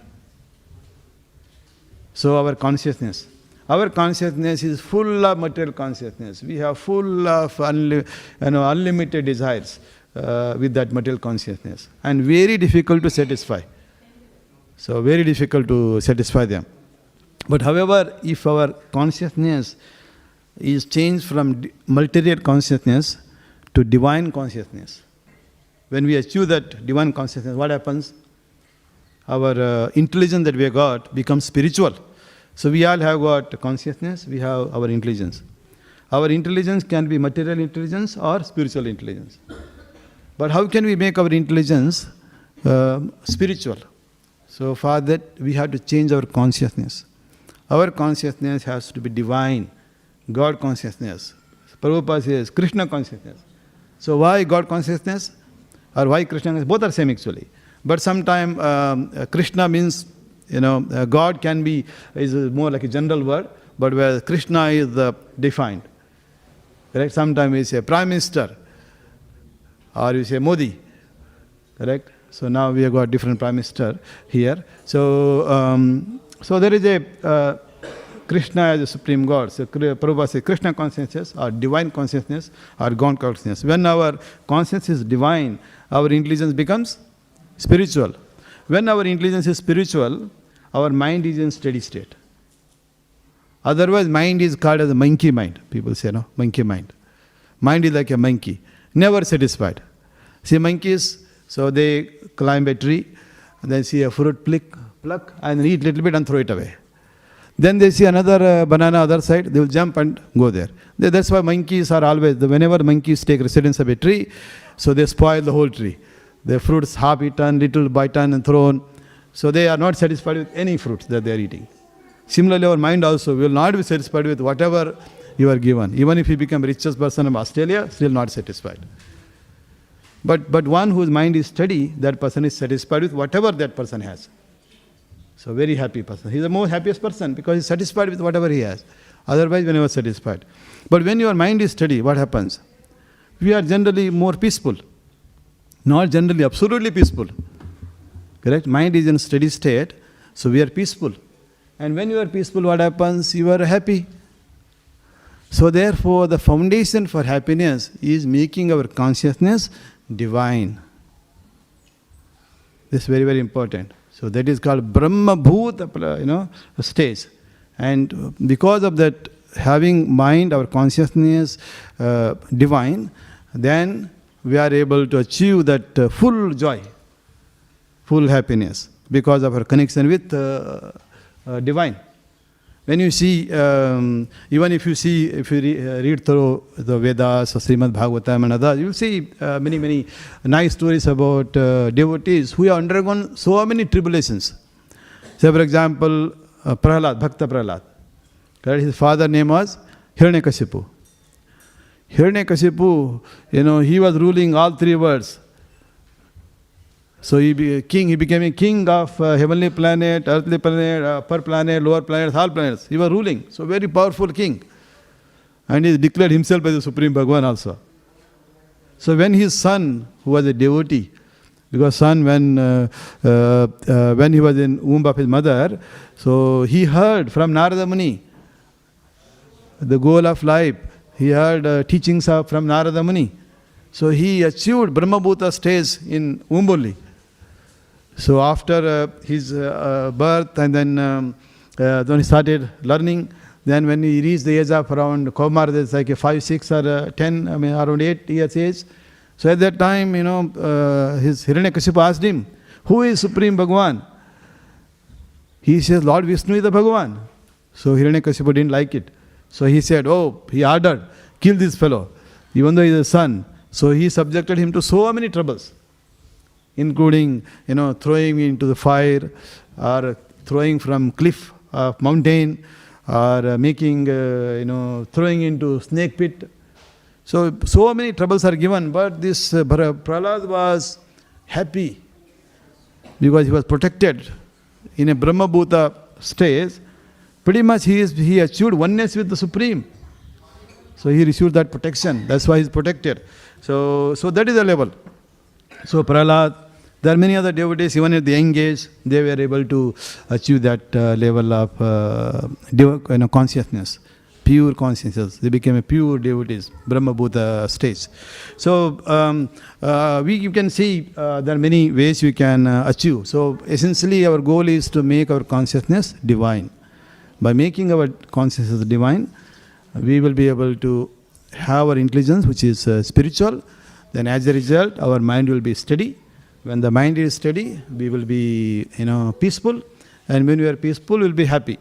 So our consciousness. Our consciousness is full of material consciousness. We have full of unlimited desires with that material consciousness. And very difficult to satisfy. So very difficult to satisfy them. But however, if our consciousness is changed from material consciousness to divine consciousness, when we achieve that divine consciousness, what happens? Our intelligence that we have got becomes spiritual. So we all have got consciousness, we have our intelligence. Our intelligence can be material intelligence or spiritual intelligence. But how can we make our intelligence spiritual? So for that we have to change our consciousness. Our consciousness has to be divine, God consciousness. Prabhupada says Krishna consciousness. So why God consciousness or why Krishna consciousness? Both are same actually. But sometimes Krishna means, God can be, is more like a general word, but where Krishna is defined. Correct? Sometimes we say Prime Minister or you say Modi. Correct? So now we have got different Prime Minister here. So there is a Krishna as a Supreme God. So Prabhupada says Krishna consciousness or divine consciousness or God consciousness. When our consciousness is divine, our intelligence becomes spiritual. When our intelligence is spiritual, our mind is in steady state. Otherwise, mind is called as a monkey mind. People say, no, monkey mind. Mind is like a monkey, never satisfied. See monkeys, so they climb a tree, and then see a fruit pluck, and eat a little bit and throw it away. Then they see another banana other side, they will jump and go there. That's why monkeys are always, whenever monkeys take residence of a tree, so they spoil the whole tree. The fruits half eaten, little bitten and thrown. So they are not satisfied with any fruits that they are eating. Similarly, our mind also will not be satisfied with whatever you are given. Even if you become richest person of Australia, still not satisfied. But one whose mind is steady, that person is satisfied with whatever that person has. So very happy person. He is the most happiest person because he is satisfied with whatever he has. Otherwise, we are never satisfied. But when your mind is steady, what happens? We are generally more peaceful. Not generally, absolutely peaceful. Correct? Mind is in steady state, so we are peaceful. And when you are peaceful, what happens? You are happy. So therefore, the foundation for happiness is making our consciousness divine. This is very, very important. So that is called Brahma Bhuta, stage. And because of that, having mind, our consciousness divine, then we are able to achieve that full joy, full happiness, because of our connection with divine. When you see, even if you read through the Vedas or Śrīmad Bhāgavatam and others, you will see many nice stories about devotees who have undergone so many tribulations. Say, for example, Prahlad, Bhakta Prahlad. His father's name was Hiranyakashipu. Hiranyakashipu, he was ruling all three worlds. So he became a king of heavenly planet, earthly planet, upper planet, lower planets, all planets. He was ruling. So very powerful king. And he declared himself as the Supreme Bhagavan also. So when his son, who was a devotee, because son when he was in womb of his mother, so he heard from Narada Muni the goal of life. He heard teachings from Narada Muni. So he achieved Brahma Bhuta stage in womb only. So after his birth and then he started learning, then when he reached the age of around Kaumar, that's like a 5, 6 or 10, around 8 years age. So at that time, his Hiranyakashipu asked him, who is Supreme Bhagavan? He says, Lord Vishnu is the Bhagavan. So Hiranyakashipu didn't like it. So he said, he ordered, kill this fellow, even though he is a son. So he subjected him to so many troubles, including, throwing into the fire, or throwing from cliff of mountain, or making, throwing into snake pit. So many troubles are given, but this Prahlad was happy because he was protected in a Brahma Bhuta stage. Pretty much he achieved oneness with the Supreme. So he received that protection. That's why he is protected. So that is the level. So Prahlad There are many other devotees, even at the young age, they were able to achieve that level of consciousness, pure consciousness. They became a pure devotees, Brahma Bhuta stage. So you can see there are many ways we can achieve. So essentially our goal is to make our consciousness divine. By making our consciousness divine, we will be able to have our intelligence, which is spiritual. Then as a result, our mind will be steady. When the mind is steady, we will be peaceful. And when we are peaceful, we will be happy.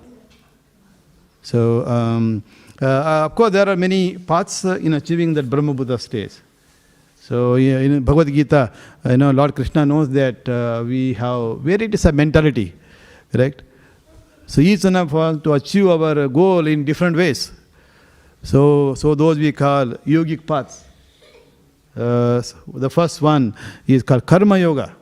So, of course, there are many paths in achieving that Brahma Buddha stage. So, in Bhagavad-gītā, Lord Krishna knows that we have, where it is a mentality, correct? So, each one of us to achieve our goal in different ways. So those we call yogic paths. The first one is called Karma Yoga.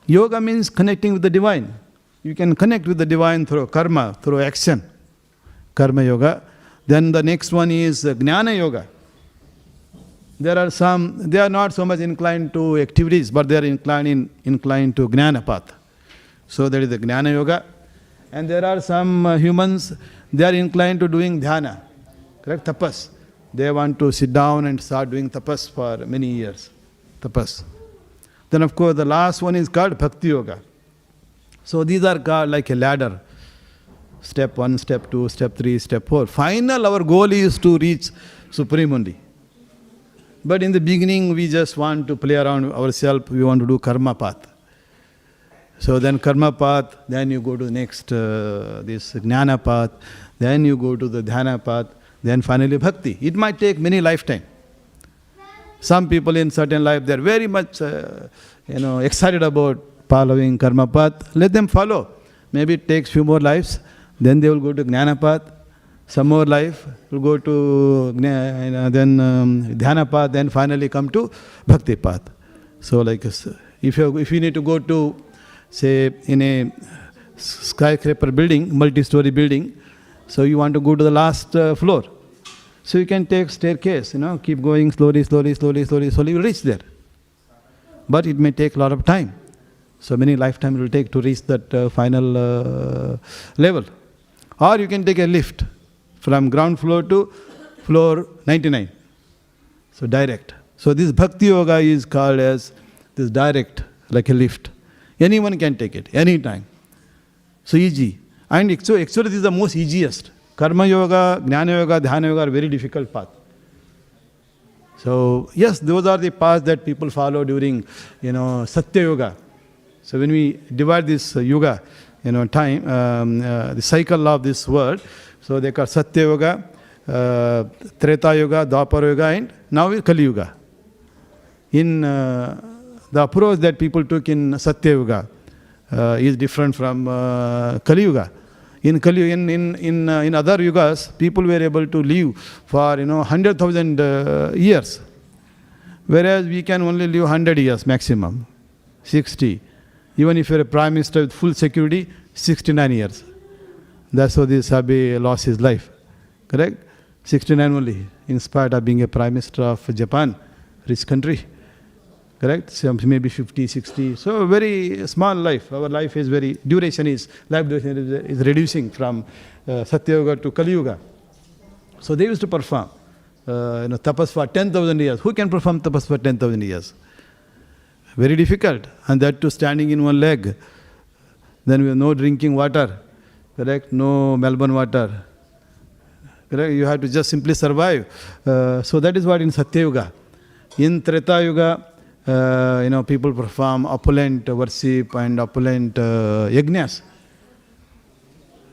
Yoga means connecting with the divine. You can connect with the divine through karma, through action. Karma Yoga. Then the next one is Jnana Yoga. There are some, they are not so much inclined to activities, but they are inclined to Jnana path. So that is the Jnana Yoga. And there are some humans, they are inclined to doing dhyana. Correct? Tapas. They want to sit down and start doing tapas for many years. Tapas. Then of course the last one is called Bhakti Yoga. So these are called like a ladder. Step 1, step 2, step 3, step 4. Final our goal is to reach Supreme only. But in the beginning we just want to play around ourselves. We want to do karma path. So then karma path, then you go to next this jnana path, then you go to the dhyana path, then finally bhakti. It might take many lifetime. Some people in certain life, they are very much excited about following karma path. Let them follow. Maybe it takes few more lives. Then they will go to jnana path. Some more life will go to then dhyana path. Then finally come to bhakti path. So like if you need to go to, say, in a skyscraper building, multi-story building, so you want to go to the last floor. So you can take staircase, keep going slowly, you will reach there. But it may take a lot of time. So many lifetime it will take to reach that final level. Or you can take a lift from ground floor to floor 99. So direct. So this Bhakti Yoga is called as this direct, like a lift. Anyone can take it, anytime. So easy. And actually this is the most easiest. Karma Yoga, Jnana Yoga, Dhyana Yoga are very difficult path. So yes, those are the paths that people follow during, Satya Yoga. So when we divide this yoga, time, the cycle of this world, so they call Satya Yoga, Treta Yoga, Dwapara Yoga, and now is Kali Yoga. In the approach that people took in Satya Yoga is different from Kali Yuga. In Kali, in other yugas, people were able to live for 100,000 years, whereas we can only live 100 years maximum, 60. Even if you are a prime minister with full security, 69 years. That's how this Abe lost his life. Correct? 69 only, in spite of being a prime minister of Japan, rich country. Correct? So maybe 50, 60. So a very small life. Our life is life duration is reducing from Satya Yoga to Kali Yuga. So they used to perform tapas for 10,000 years. Who can perform tapas for 10,000 years? Very difficult. And that too standing in one leg. Then we have no drinking water. Correct? No Melbourne water. Correct? You have to just simply survive. So that is what in Satya Yuga. In Treta Yuga, people perform opulent worship and opulent yajnas.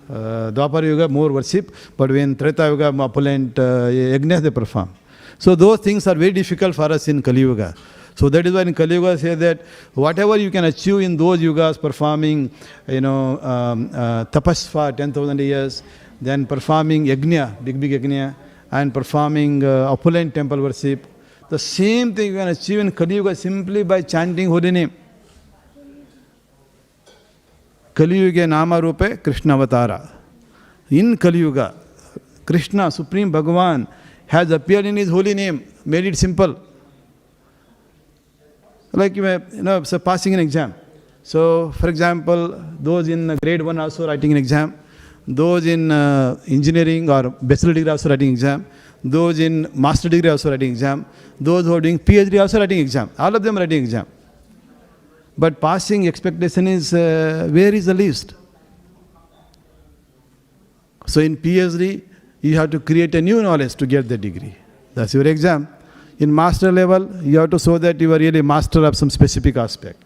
Dwapara Yuga, more worship, but when Treta Yuga, opulent yajnas they perform. So those things are very difficult for us in Kali Yuga. So that is why in Kali Yuga say that whatever you can achieve in those yugas, performing, tapas for 10,000 years, then performing yajna, big yajna, and performing opulent temple worship, the same thing you can achieve in Kali Yuga simply by chanting holy name. Kali Yuga Nama Rupe Krishna Avatara. In Kali Yuga, Krishna, Supreme Bhagavan, has appeared in his holy name, made it simple. Like, so passing an exam. So, for example, those in grade 1 also writing an exam, those in engineering or bachelor degree also writing exam, those in master degree also writing exam, those who are doing PhD also writing exam. All of them writing exam. But passing expectation is, where is the least? So in PhD, you have to create a new knowledge to get the degree. That's your exam. In master level, you have to show that you are really master of some specific aspect.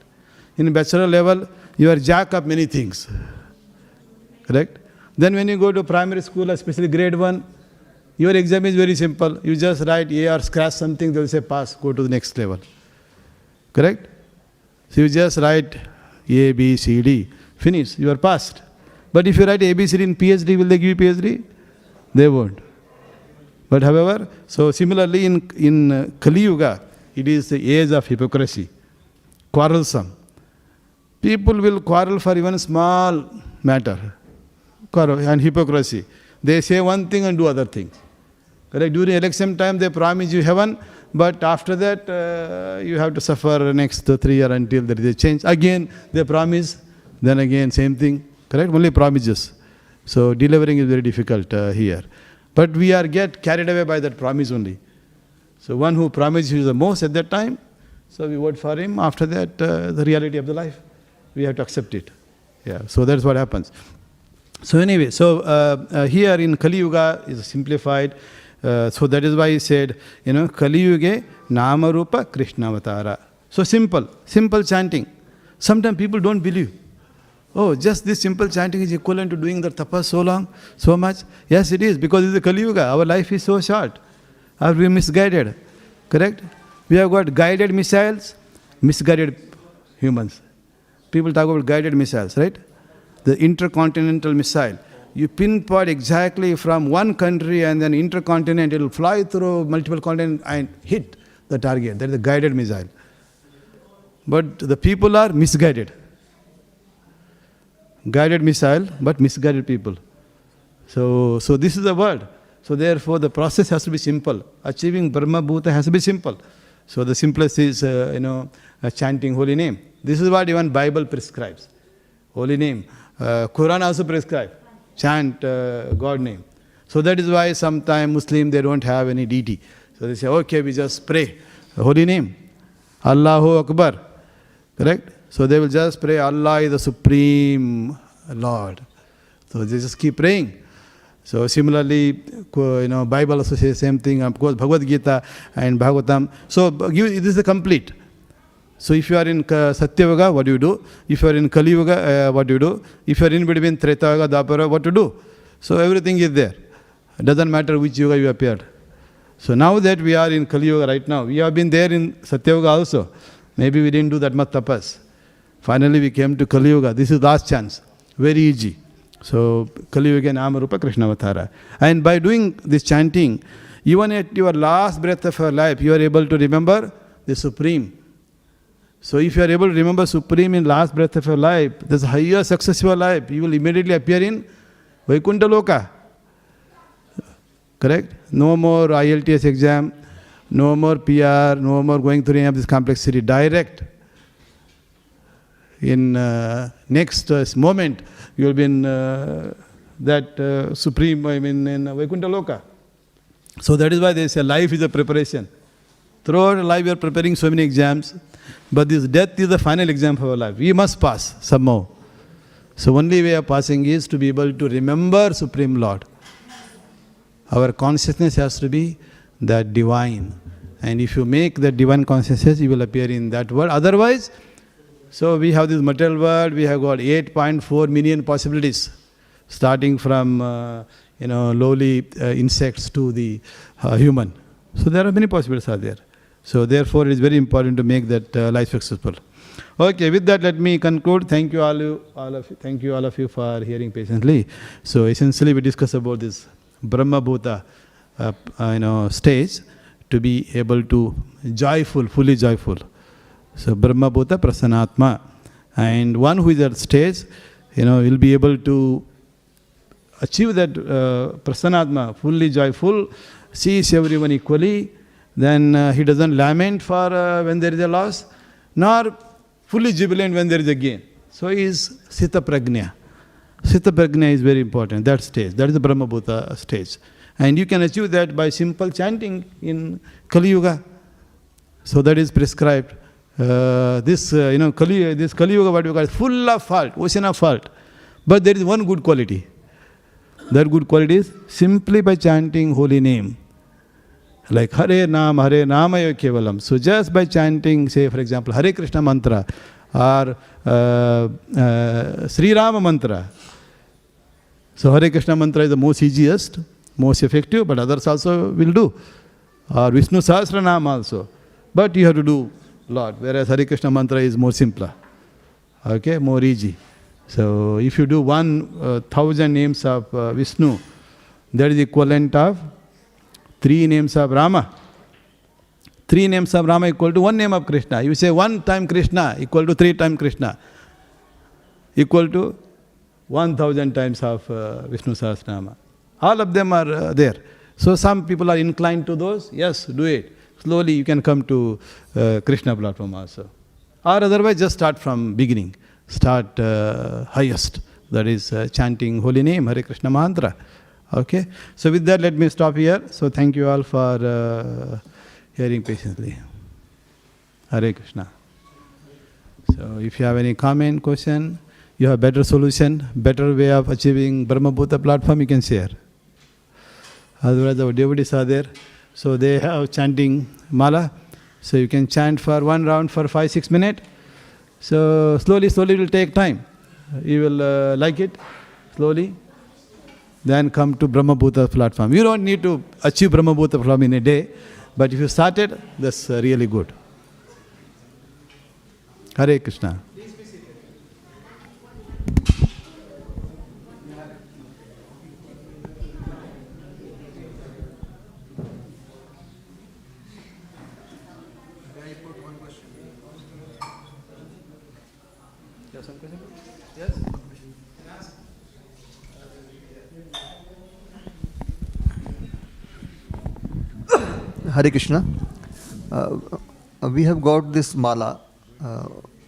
In bachelor level, you are jack of many things. Correct? Then when you go to primary school, especially grade 1, your exam is very simple. You just write A or scratch something, they will say pass, go to the next level. Correct? So you just write A, B, C, D, finish, you are passed. But if you write A, B, C, D in PhD, will they give you PhD? They won't. But however, so similarly in Kali Yuga, it is the age of hypocrisy, quarrelsome. People will quarrel for even small matter, quarrel and hypocrisy. They say one thing and do other things. Correct? During election time, they promise you heaven, but after that, you have to suffer next 3 years until there is a change. Again, they promise, then again, same thing. Correct? Only promises. So, delivering is very difficult here. But we are get carried away by that promise only. So, one who promises you the most at that time, so we vote for him. After that, the reality of the life, we have to accept it. Yeah. So, that's what happens. So, anyway, so here in Kali Yuga is simplified. So that is why he said, Kali Yuge Nama Rupa Krishna Avatara. So simple chanting. Sometimes people don't believe. Oh, just this simple chanting is equivalent to doing the tapas so long, so much. Yes, it is, because it's a Kali Yuga. Our life is so short. Are we misguided? Correct? We have got guided missiles, misguided humans. People talk about guided missiles, right? The intercontinental missile. You pinpoint exactly from one country and then intercontinent, it will fly through multiple continents and hit the target. That is a guided missile. But the people are misguided. Guided missile, but misguided people. So this is the world. So therefore the process has to be simple. Achieving Brahma Bhuta has to be simple. So the simplest is, chanting holy name. This is what even Bible prescribes. Holy name. Quran also prescribes. Chant God name. So that is why sometimes Muslim, they don't have any deity. So they say, okay, we just pray. Holy name. Allahu Akbar. Correct? So they will just pray, Allah is the Supreme Lord. So they just keep praying. So similarly, Bible also says the same thing. Of course, Bhagavad-gītā and Bhāgavatam. So this is the complete. So if you are in Satya Yuga, what do you do? If you are in Kali Yuga, what do you do? If you are in between Treta Yuga, Dwapara, what to do? So everything is there. It doesn't matter which Yuga you appeared. So now that we are in Kali Yuga right now, we have been there in Satya Yuga also. Maybe we didn't do that much tapas. Finally we came to Kali Yuga. This is last chance. Very easy. So Kali Yuga Nama Rupa Krishna Avatara. And by doing this chanting, even at your last breath of your life, you are able to remember the Supreme. So if you are able to remember Supreme in last breath of your life, this higher success of your life, you will immediately appear in Vaikuntha Loka. Correct? No more IELTS exam, no more PR, no more going through any of this complexity. Direct. In next moment, you will be in that Supreme, in Vaikuntha Loka. So that is why they say life is a preparation. Throughout life we are preparing so many exams, but this death is the final exam for our life. We must pass somehow. So only way of passing is to be able to remember Supreme Lord. Our consciousness has to be that divine. And if you make that divine consciousness, you will appear in that world. Otherwise, so we have this material world, we have got 8.4 million possibilities, starting from lowly insects to the human. So there are many possibilities are there. So therefore, it is very important to make that life successful. Okay, with that, let me conclude. Thank you all of you for hearing patiently. So essentially, we discuss about this Brahma Bhuta, stage to be able to joyful, fully joyful. So Brahma Bhuta Prasanatma, and one who is at stage, will be able to achieve that Prasanatma, fully joyful, sees everyone equally. Then he doesn't lament for when there is a loss. nor fully jubilant when there is a gain. So he is Sita Prajna. Sita Prajna is very important, that stage. That is the Brahma Bhuta stage. And you can achieve that by simple chanting in Kali Yuga. So that is prescribed. This Kali Yuga, what you call, is full of fault, ocean of fault. But there is one good quality. That good quality is simply by chanting holy name. Like Hare Nama Kevalam. So just by chanting, say for example, Hare Krishna mantra or Sri Rama mantra. So Hare Krishna mantra is the most easiest, most effective, but others also will do. Or Vishnu Sahasranam also. But you have to do lot, whereas Hare Krishna mantra is more simpler. Okay, more easy. So if you do 1,000 names of Vishnu, that is equivalent of 3 names of Rama. 3 names of Rama equal to 1 name of Krishna. You say 1 time Krishna equal to 3 times Krishna, equal to 1,000 times of Vishnu Sahasranama. All of them are there. So some people are inclined to those. Yes, do it. Slowly you can come to Krishna platform also. Or otherwise just start from beginning. Start highest. That is chanting holy name, Hare Krishna mantra. Okay. So with that, let me stop here. So thank you all for hearing patiently. Hare Krishna. So if you have any comment, question, you have better solution, better way of achieving Brahma Bhuta platform, you can share. Otherwise our devotees are there. So they have chanting mala. So you can chant for 1 round for 5-6 minutes. So slowly it will take time. You will like it slowly. Then come to Brahma Bhuta platform. You don't need to achieve Brahma Bhuta platform in a day. But if you started, that's really good. Hare Krishna. Hare Krishna. We have got this mala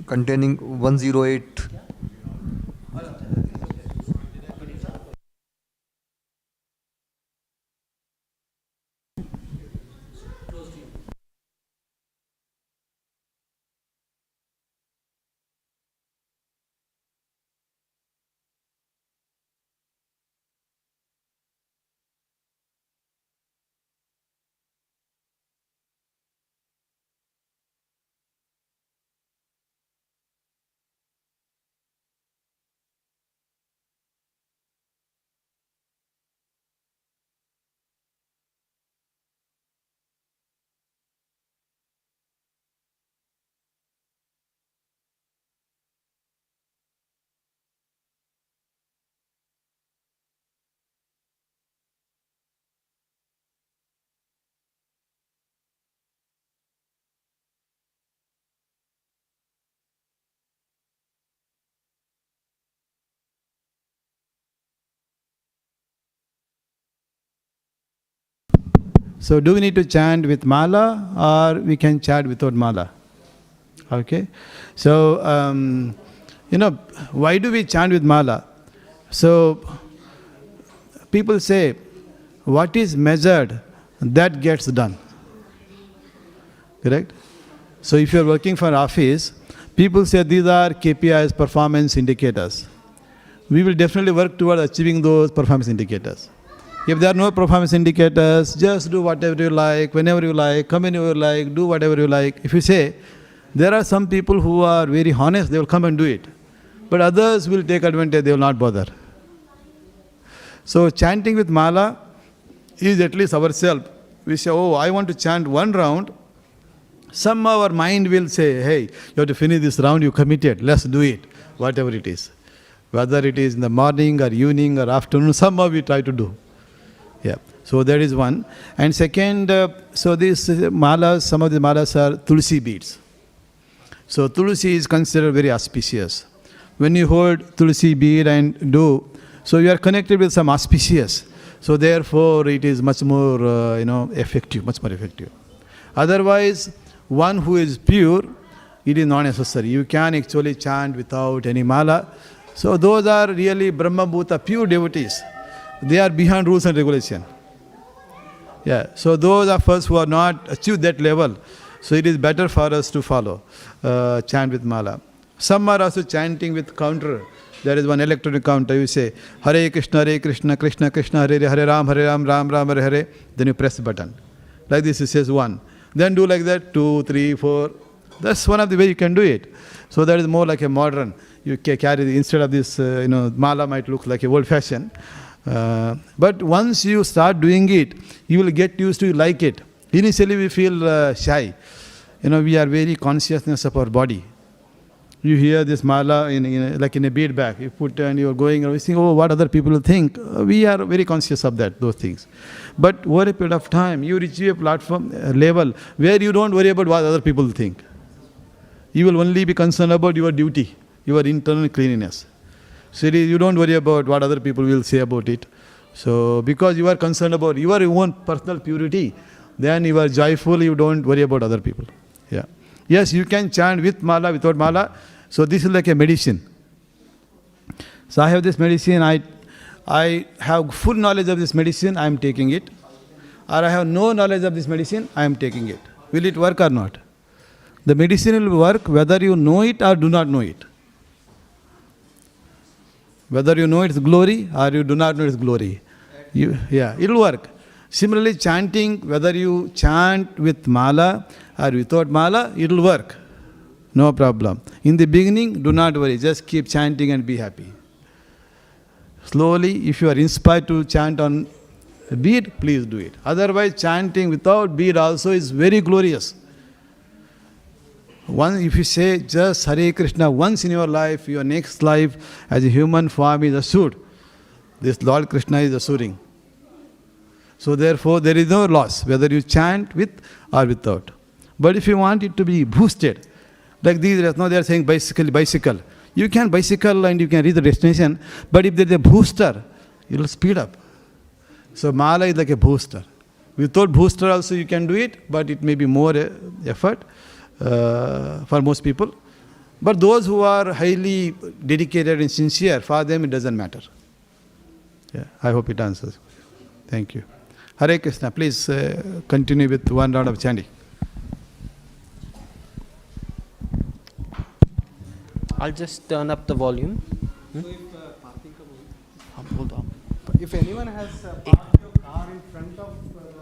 containing 108. So do we need to chant with mala or we can chant without mala? Okay. So, why do we chant with mala? So, people say, what is measured, that gets done. Correct? So if you are working for office, people say these are KPIs, performance indicators. We will definitely work toward achieving those performance indicators. If there are no performance indicators, just do whatever you like, whenever you like, come whenever you like, do whatever you like. If you say, there are some people who are very honest, they will come and do it. But others will take advantage, they will not bother. So chanting with mala is at least ourselves. We say, oh, I want to chant 1 round. Somehow our mind will say, hey, you have to finish this round, you committed, let's do it, whatever it is. Whether it is in the morning or evening or afternoon, somehow we try to do. Yeah, so that is one. And second, so these malas, some of the malas are tulsi beads. So tulsi is considered very auspicious. When you hold tulsi bead and do, so you are connected with some auspicious. So therefore it is much more, effective, much more effective. Otherwise, one who is pure it is not necessary. You can actually chant without any mala. So those are really Brahma Bhuta, pure devotees. They are behind rules and regulation. Yeah, so those of us who are not achieved that level, so it is better for us to follow, chant with mala. Some are also chanting with counter. There is one electronic counter. You say Hare Krishna, Krishna Krishna, Hare Ram, Ram Ram, Hare Hare. Then you press the button. Like this, it says 1. Then do like that, 2, 3, 4. That's one of the way you can do it. So that is more like a modern. You carry instead of this, mala might look like a old-fashioned. But once you start doing it, you will get used to like it. Initially we feel shy. We are very consciousness of our body. You hear this mala like in a bead bag. You put and you are going and you think, oh, what other people will think. We are very conscious of those things. But over a period of time, you reach a platform level where you don't worry about what other people will think. You will only be concerned about your duty, your internal cleanliness. So you don't worry about what other people will say about it. So because you are concerned about your own personal purity, then you are joyful, you don't worry about other people. Yeah. Yes, you can chant with mala, without mala. So this is like a medicine. So I have this medicine, I have full knowledge of this medicine, I am taking it. Or I have no knowledge of this medicine, I am taking it. Will it work or not? The medicine will work whether you know it or do not know it. Whether you know its glory or you do not know its glory. It will work. Similarly, chanting, whether you chant with mala or without mala, it will work. No problem. In the beginning, do not worry. Just keep chanting and be happy. Slowly, if you are inspired to chant on bead, please do it. Otherwise, chanting without bead also is very glorious. If you say just Hare Krishna once in your life, your next life as a human form is assured. This Lord Krishna is assuring. So therefore, there is no loss, whether you chant with or without. But if you want it to be boosted, like these, now they are saying bicycle. You can bicycle and you can reach the destination, but if there is a booster, it will speed up. So mala is like a booster. Without booster also you can do it, but it may be more effort for most people. But those who are highly dedicated and sincere, for them it doesn't matter. Yeah, I hope it answers. Thank you. Hare Krishna, please continue with one round of chanting. I'll just turn up the volume. If anyone has parked your car in front of